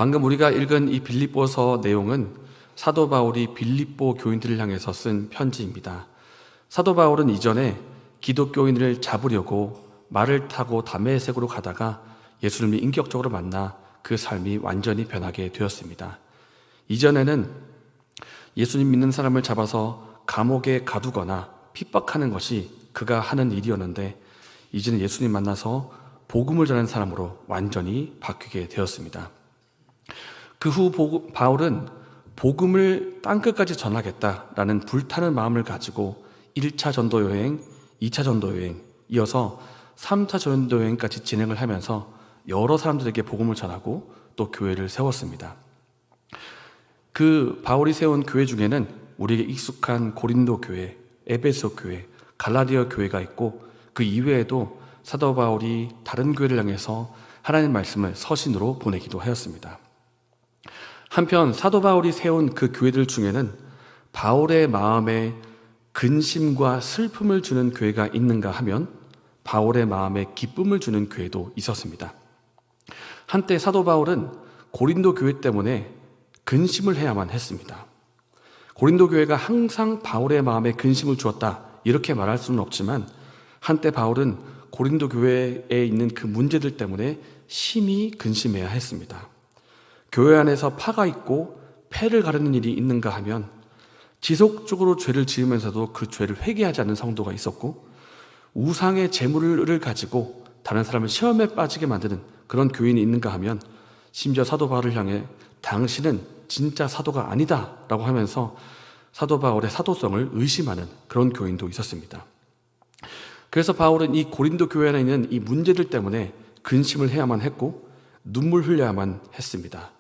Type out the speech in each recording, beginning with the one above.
방금 우리가 읽은 이 빌립보서 내용은 사도 바울이 빌립보 교인들을 향해서 쓴 편지입니다. 사도 바울은 이전에 기독교인을 잡으려고 말을 타고 다메섹으로 가다가 예수님을 인격적으로 만나 그 삶이 완전히 변하게 되었습니다. 이전에는 예수님 믿는 사람을 잡아서 감옥에 가두거나 핍박하는 것이 그가 하는 일이었는데, 이제는 예수님 만나서 복음을 전하는 사람으로 완전히 바뀌게 되었습니다. 그 후 바울은 복음을 땅끝까지 전하겠다라는 불타는 마음을 가지고 1차 전도 여행, 2차 전도 여행, 이어서 3차 전도 여행까지 진행을 하면서 여러 사람들에게 복음을 전하고 또 교회를 세웠습니다. 그 바울이 세운 교회 중에는 우리에게 익숙한 고린도 교회, 에베소 교회, 갈라디아 교회가 있고, 그 이외에도 사도 바울이 다른 교회를 향해서 하나님의 말씀을 서신으로 보내기도 하였습니다. 한편 사도 바울이 세운 그 교회들 중에는 바울의 마음에 근심과 슬픔을 주는 교회가 있는가 하면 바울의 마음에 기쁨을 주는 교회도 있었습니다. 한때 사도 바울은 고린도 교회 때문에 근심을 해야만 했습니다. 고린도 교회가 항상 바울의 마음에 근심을 주었다, 이렇게 말할 수는 없지만 한때 바울은 고린도 교회에 있는 그 문제들 때문에 심히 근심해야 했습니다. 교회 안에서 파가 있고 폐를 가르는 일이 있는가 하면 지속적으로 죄를 지으면서도 그 죄를 회개하지 않는 성도가 있었고, 우상의 재물을 가지고 다른 사람을 시험에 빠지게 만드는 그런 교인이 있는가 하면 심지어 사도 바울을 향해 당신은 진짜 사도가 아니다 라고 하면서 사도 바울의 사도성을 의심하는 그런 교인도 있었습니다. 그래서 바울은 이 고린도 교회 안에 있는 이 문제들 때문에 근심을 해야만 했고 눈물 흘려야만 했습니다.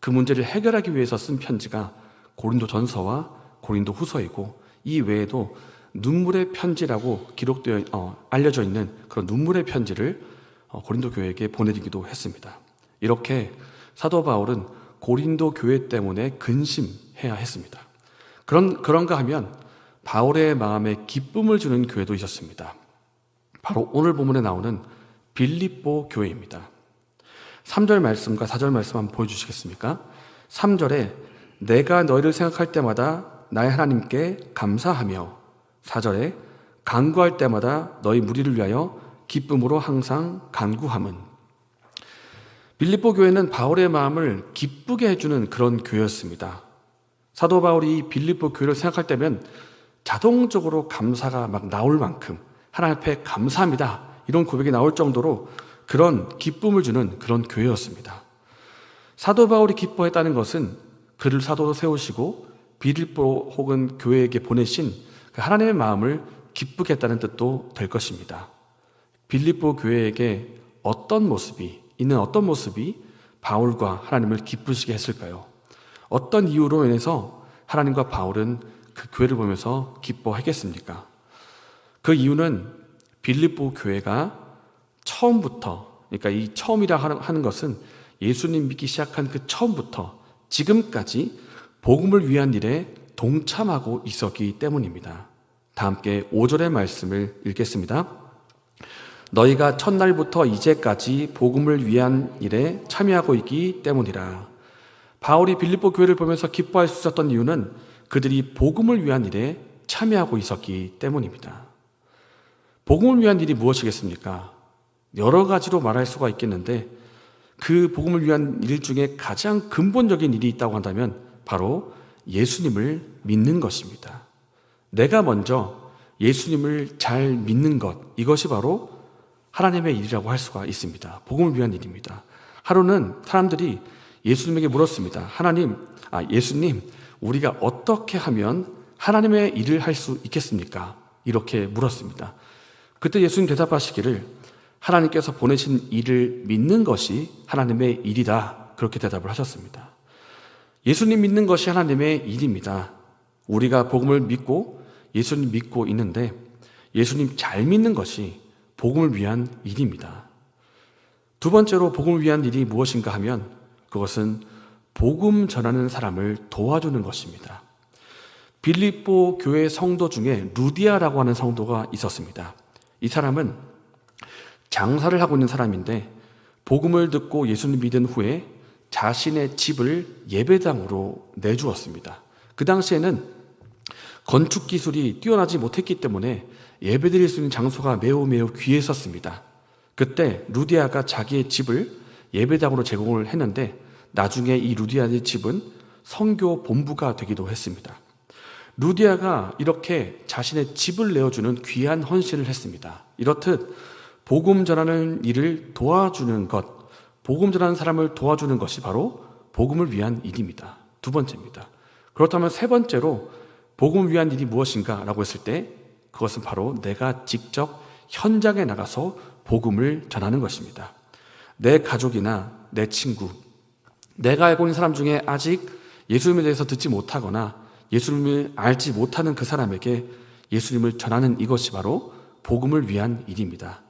그 문제를 해결하기 위해서 쓴 편지가 고린도 전서와 고린도 후서이고, 이 외에도 눈물의 편지라고 알려져 있는 그런 눈물의 편지를 고린도 교회에게 보내기도 했습니다. 이렇게 사도 바울은 고린도 교회 때문에 근심해야 했습니다. 그런가 하면 바울의 마음에 기쁨을 주는 교회도 있었습니다. 바로 오늘 본문에 나오는 빌립보 교회입니다. 3절 말씀과 4절 말씀 한번 보여주시겠습니까? 3절에 내가 너희를 생각할 때마다 나의 하나님께 감사하며, 4절에 간구할 때마다 너희 무리를 위하여 기쁨으로 항상 간구함은. 빌립보 교회는 바울의 마음을 기쁘게 해주는 그런 교회였습니다. 사도 바울이 빌립보 교회를 생각할 때면 자동적으로 감사가 막 나올 만큼 하나님 앞에 감사합니다, 이런 고백이 나올 정도로 그런 기쁨을 주는 그런 교회였습니다. 사도 바울이 기뻐했다는 것은 그를 사도로 세우시고 빌립보 혹은 교회에게 보내신 하나님의 마음을 기쁘게 했다는 뜻도 될 것입니다. 빌립보 교회에게 어떤 모습이 바울과 하나님을 기쁘시게 했을까요? 어떤 이유로 인해서 하나님과 바울은 그 교회를 보면서 기뻐하겠습니까? 그 이유는 빌립보 교회가 처음부터, 그러니까 이 처음이라 하는 것은 예수님 믿기 시작한 그 처음부터 지금까지 복음을 위한 일에 동참하고 있었기 때문입니다. 다 함께 5절의 말씀을 읽겠습니다. 너희가 첫날부터 이제까지 복음을 위한 일에 참여하고 있기 때문이라. 바울이 빌립보 교회를 보면서 기뻐할 수 있었던 이유는 그들이 복음을 위한 일에 참여하고 있었기 때문입니다. 복음을 위한 일이 무엇이겠습니까? 여러 가지로 말할 수가 있겠는데, 그 복음을 위한 일 중에 가장 근본적인 일이 있다고 한다면 바로 예수님을 믿는 것입니다. 내가 먼저 예수님을 잘 믿는 것, 이것이 바로 하나님의 일이라고 할 수가 있습니다. 복음을 위한 일입니다. 하루는 사람들이 예수님에게 물었습니다. 예수님, 우리가 어떻게 하면 하나님의 일을 할 수 있겠습니까? 이렇게 물었습니다. 그때 예수님 대답하시기를 하나님께서 보내신 일을 믿는 것이 하나님의 일이다, 그렇게 대답을 하셨습니다. 예수님 믿는 것이 하나님의 일입니다. 우리가 복음을 믿고 예수님 믿고 있는데 예수님 잘 믿는 것이 복음을 위한 일입니다. 두 번째로 복음을 위한 일이 무엇인가 하면 그것은 복음 전하는 사람을 도와주는 것입니다. 빌립보 교회 성도 중에 루디아라고 하는 성도가 있었습니다. 이 사람은 장사를 하고 있는 사람인데 복음을 듣고 예수님 믿은 후에 자신의 집을 예배당으로 내주었습니다. 그 당시에는 건축 기술이 뛰어나지 못했기 때문에 예배드릴 수 있는 장소가 매우 귀했었습니다. 그때 루디아가 자기의 집을 예배당으로 제공을 했는데 나중에 이 루디아의 집은 선교 본부가 되기도 했습니다. 루디아가 이렇게 자신의 집을 내어주는 귀한 헌신을 했습니다. 이렇듯 복음 전하는 일을 도와주는 것, 복음 전하는 사람을 도와주는 것이 바로 복음을 위한 일입니다. 두 번째입니다. 그렇다면 세 번째로 복음을 위한 일이 무엇인가 라고 했을 때 그것은 바로 내가 직접 현장에 나가서 복음을 전하는 것입니다. 내 가족이나 내 친구, 내가 알고 있는 사람 중에 아직 예수님에 대해서 듣지 못하거나 예수님을 알지 못하는 그 사람에게 예수님을 전하는 이것이 바로 복음을 위한 일입니다.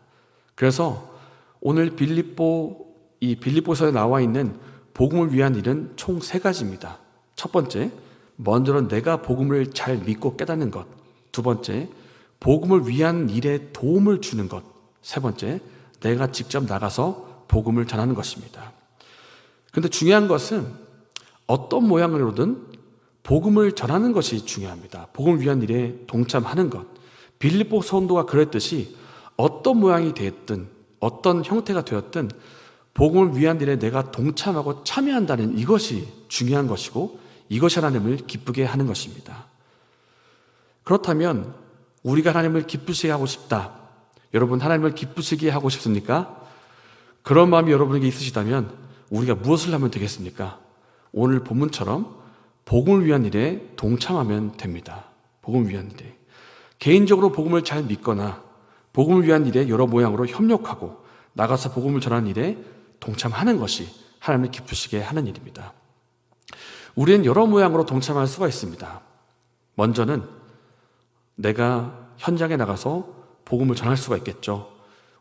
그래서 오늘 빌립보서에 나와 있는 복음을 위한 일은 총 3가지입니다. 첫 번째, 먼저는 내가 복음을 잘 믿고 깨닫는 것. 두 번째, 복음을 위한 일에 도움을 주는 것. 세 번째, 내가 직접 나가서 복음을 전하는 것입니다. 그런데 중요한 것은 어떤 모양으로든 복음을 전하는 것이 중요합니다. 복음을 위한 일에 동참하는 것. 빌립보 성도가 그랬듯이 어떤 모양이 되었든 어떤 형태가 되었든 복음을 위한 일에 내가 동참하고 참여한다는 이것이 중요한 것이고 이것이 하나님을 기쁘게 하는 것입니다. 그렇다면 우리가 하나님을 기쁘시게 하고 싶다. 여러분 하나님을 기쁘시게 하고 싶습니까? 그런 마음이 여러분에게 있으시다면 우리가 무엇을 하면 되겠습니까? 오늘 본문처럼 복음을 위한 일에 동참하면 됩니다. 복음을 위한 일에. 개인적으로 복음을 잘 믿거나 복음을 위한 일에 여러 모양으로 협력하고 나가서 복음을 전하는 일에 동참하는 것이 하나님을 기쁘시게 하는 일입니다. 우리는 여러 모양으로 동참할 수가 있습니다. 먼저는 내가 현장에 나가서 복음을 전할 수가 있겠죠.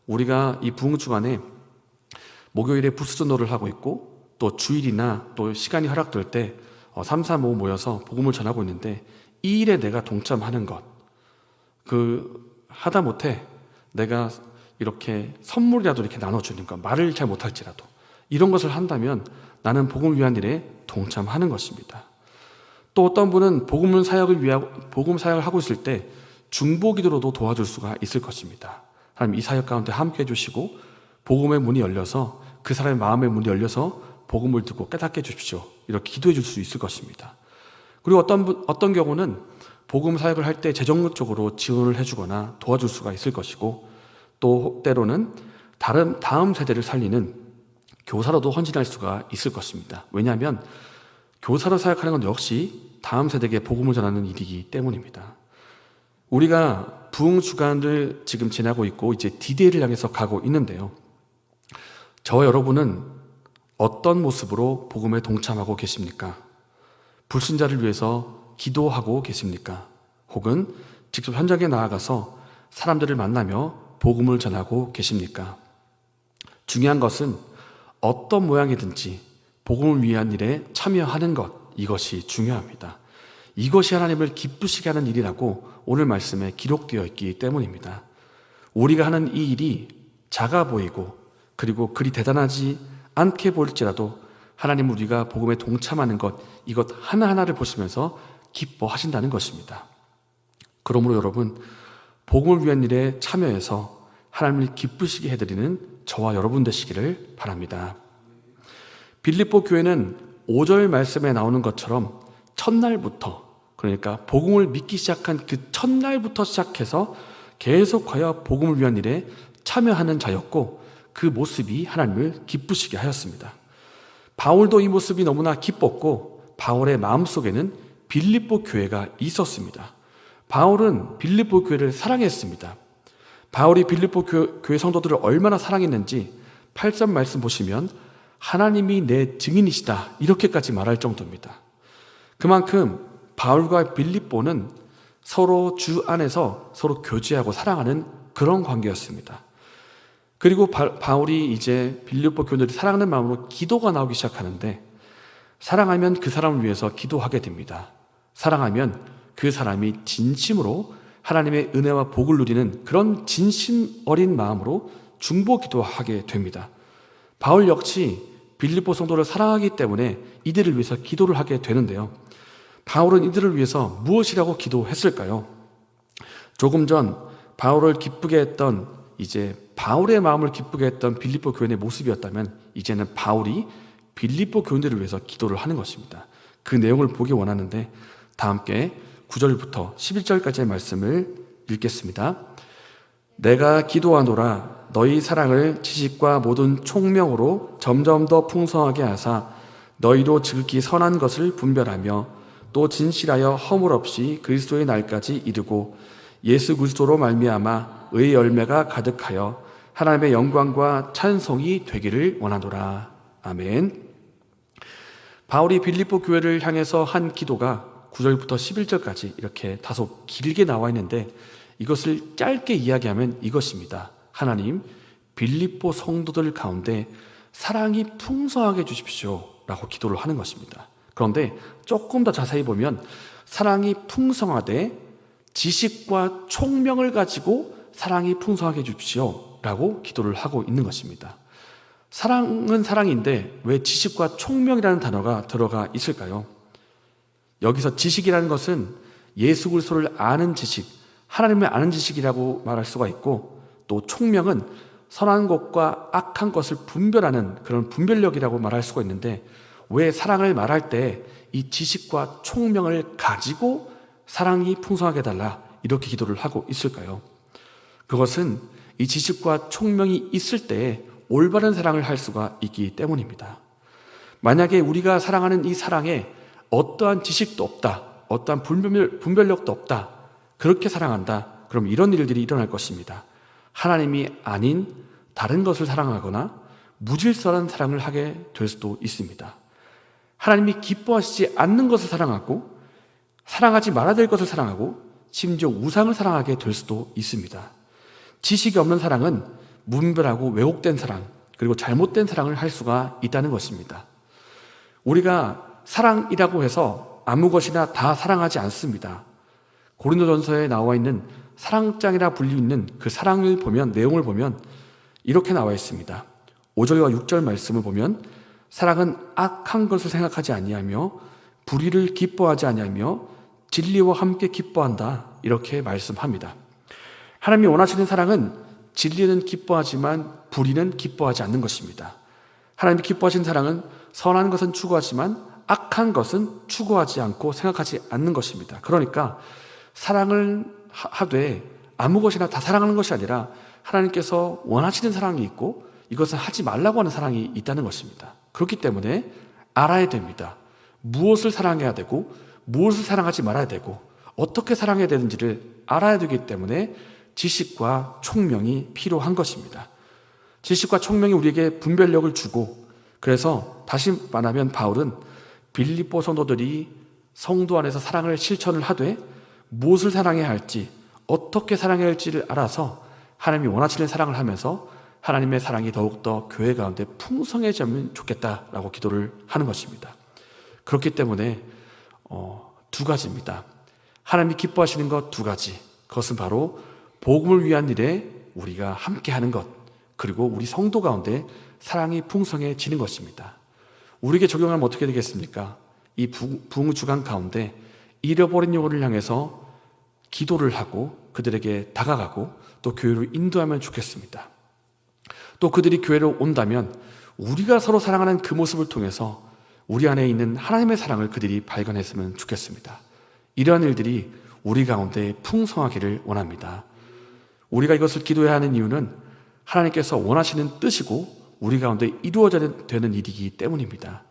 우리가 이 부흥 주간에 목요일에 부수전도를 하고 있고 또 주일이나 또 시간이 허락될 때 3, 4, 5 모여서 복음을 전하고 있는데 이 일에 내가 동참하는 것, 하다못해 내가 이렇게 선물이라도 이렇게 나눠주는 것, 말을 잘 못할지라도 이런 것을 한다면 나는 복음을 위한 일에 동참하는 것입니다. 또 어떤 분은 복음 사역을 하고 있을 때 중보기도로도 도와줄 수가 있을 것입니다. 하나님 이 사역 가운데 함께 해주시고 복음의 문이 열려서 그 사람의 마음의 문이 열려서 복음을 듣고 깨닫게 해주십시오. 이렇게 기도해 줄 수 있을 것입니다. 그리고 어떤 경우는 복음 사역을 할 때 재정적으로 지원을 해주거나 도와줄 수가 있을 것이고 또 때로는 다음 세대를 살리는 교사로도 헌신할 수가 있을 것입니다. 왜냐하면 교사로 사역하는 건 역시 다음 세대에게 복음을 전하는 일이기 때문입니다. 우리가 부흥 주간을 지금 지나고 있고 이제 D-Day를 향해서 가고 있는데요. 저와 여러분은 어떤 모습으로 복음에 동참하고 계십니까? 불신자를 위해서 기도하고 계십니까? 혹은 직접 현장에 나아가서 사람들을 만나며 복음을 전하고 계십니까? 중요한 것은 어떤 모양이든지 복음을 위한 일에 참여하는 것, 이것이 중요합니다. 이것이 하나님을 기쁘시게 하는 일이라고 오늘 말씀에 기록되어 있기 때문입니다. 우리가 하는 이 일이 작아 보이고 그리고 그리 대단하지 않게 보일지라도 하나님 우리가 복음에 동참하는 것, 이것 하나하나를 보시면서 기뻐하신다는 것입니다. 그러므로 여러분, 복음을 위한 일에 참여해서 하나님을 기쁘시게 해드리는 저와 여러분 되시기를 바랍니다. 빌립보 교회는 5절 말씀에 나오는 것처럼 첫날부터, 그러니까 복음을 믿기 시작한 그 첫날부터 시작해서 계속하여 복음을 위한 일에 참여하는 자였고 그 모습이 하나님을 기쁘시게 하였습니다. 바울도 이 모습이 너무나 기뻤고 바울의 마음속에는 빌립보 교회가 있었습니다. 바울은 빌립보 교회를 사랑했습니다. 바울이 빌립보 교회 성도들을 얼마나 사랑했는지 8절 말씀 보시면 하나님이 내 증인이시다 이렇게까지 말할 정도입니다. 그만큼 바울과 빌립보는 서로 주 안에서 서로 교제하고 사랑하는 그런 관계였습니다. 그리고 바울이 이제 빌립보 교인들을 사랑하는 마음으로 기도가 나오기 시작하는데 사랑하면 그 사람을 위해서 기도하게 됩니다. 사랑하면 그 사람이 진심으로 하나님의 은혜와 복을 누리는 그런 진심 어린 마음으로 중보 기도하게 됩니다. 바울 역시 빌립보 성도를 사랑하기 때문에 이들을 위해서 기도를 하게 되는데요. 바울은 이들을 위해서 무엇이라고 기도했을까요? 조금 전 바울을 기쁘게 했던, 이제 바울의 마음을 기쁘게 했던 빌립보 교인의 모습이었다면, 이제는 바울이 빌립보 교인들을 위해서 기도를 하는 것입니다. 그 내용을 보기 원하는데 다 함께 9절부터 11절까지의 말씀을 읽겠습니다. 내가 기도하노라. 너희 사랑을 지식과 모든 총명으로 점점 더 풍성하게 하사 너희도 지극히 선한 것을 분별하며 또 진실하여 허물 없이 그리스도의 날까지 이르고 예수 그리스도로 말미암아 의의 열매가 가득하여 하나님의 영광과 찬송이 되기를 원하노라. 아멘. 바울이 빌립보 교회를 향해서 한 기도가 9절부터 11절까지 이렇게 다소 길게 나와 있는데, 이것을 짧게 이야기하면 이것입니다. 하나님, 빌립보 성도들 가운데 사랑이 풍성하게 주십시오 라고 기도를 하는 것입니다. 그런데 조금 더 자세히 보면 사랑이 풍성하되 지식과 총명을 가지고 사랑이 풍성하게 주십시오 라고 기도를 하고 있는 것입니다. 사랑은 사랑인데 왜 지식과 총명이라는 단어가 들어가 있을까요? 여기서 지식이라는 것은 예수 그리스도를 아는 지식, 하나님을 아는 지식이라고 말할 수가 있고, 또 총명은 선한 것과 악한 것을 분별하는 그런 분별력이라고 말할 수가 있는데, 왜 사랑을 말할 때 이 지식과 총명을 가지고 사랑이 풍성하게 해달라 이렇게 기도를 하고 있을까요? 그것은 이 지식과 총명이 있을 때 올바른 사랑을 할 수가 있기 때문입니다. 만약에 우리가 사랑하는 이 사랑에 어떠한 지식도 없다, 어떠한 분별력도 없다, 그렇게 사랑한다, 그럼 이런 일들이 일어날 것입니다. 하나님이 아닌 다른 것을 사랑하거나 무질서한 사랑을 하게 될 수도 있습니다. 하나님이 기뻐하시지 않는 것을 사랑하고 사랑하지 말아야 될 것을 사랑하고 심지어 우상을 사랑하게 될 수도 있습니다. 지식이 없는 사랑은 문별하고 왜곡된 사랑, 그리고 잘못된 사랑을 할 수가 있다는 것입니다. 우리가 사랑이라고 해서 아무 것이나 다 사랑하지 않습니다. 고린도전서에 나와 있는 사랑장이라 불리는 그 사랑을 보면, 내용을 보면 이렇게 나와 있습니다. 5절과 6절 말씀을 보면 사랑은 악한 것을 생각하지 아니하며 불의를 기뻐하지 아니하며 진리와 함께 기뻐한다, 이렇게 말씀합니다. 하나님이 원하시는 사랑은 진리는 기뻐하지만 불의는 기뻐하지 않는 것입니다. 하나님이 기뻐하시는 사랑은 선한 것은 추구하지만 악한 것은 추구하지 않고 생각하지 않는 것입니다. 그러니까 사랑을 하되 아무 것이나 다 사랑하는 것이 아니라 하나님께서 원하시는 사랑이 있고 이것은 하지 말라고 하는 사랑이 있다는 것입니다. 그렇기 때문에 알아야 됩니다. 무엇을 사랑해야 되고 무엇을 사랑하지 말아야 되고 어떻게 사랑해야 되는지를 알아야 되기 때문에 지식과 총명이 필요한 것입니다. 지식과 총명이 우리에게 분별력을 주고, 그래서 다시 말하면 바울은 빌립보 성도들이 성도 안에서 사랑을 실천을 하되 무엇을 사랑해야 할지, 어떻게 사랑해야 할지를 알아서 하나님이 원하시는 사랑을 하면서 하나님의 사랑이 더욱더 교회 가운데 풍성해지면 좋겠다라고 기도를 하는 것입니다. 그렇기 때문에 두 가지입니다. 하나님이 기뻐하시는 것 두 가지, 그것은 바로 복음을 위한 일에 우리가 함께하는 것, 그리고 우리 성도 가운데 사랑이 풍성해지는 것입니다. 우리에게 적용하면 어떻게 되겠습니까? 이 부흥 주간 가운데 잃어버린 영혼을 향해서 기도를 하고 그들에게 다가가고 또 교회로 인도하면 좋겠습니다. 또 그들이 교회로 온다면 우리가 서로 사랑하는 그 모습을 통해서 우리 안에 있는 하나님의 사랑을 그들이 발견했으면 좋겠습니다. 이러한 일들이 우리 가운데 풍성하기를 원합니다. 우리가 이것을 기도해야 하는 이유는 하나님께서 원하시는 뜻이고 우리 가운데 이루어져야 되는 일이기 때문입니다.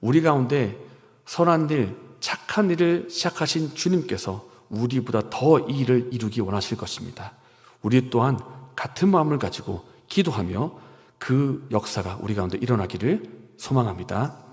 우리 가운데 선한 일, 착한 일을 시작하신 주님께서 우리보다 더 이 일을 이루기 원하실 것입니다. 우리 또한 같은 마음을 가지고 기도하며 그 역사가 우리 가운데 일어나기를 소망합니다.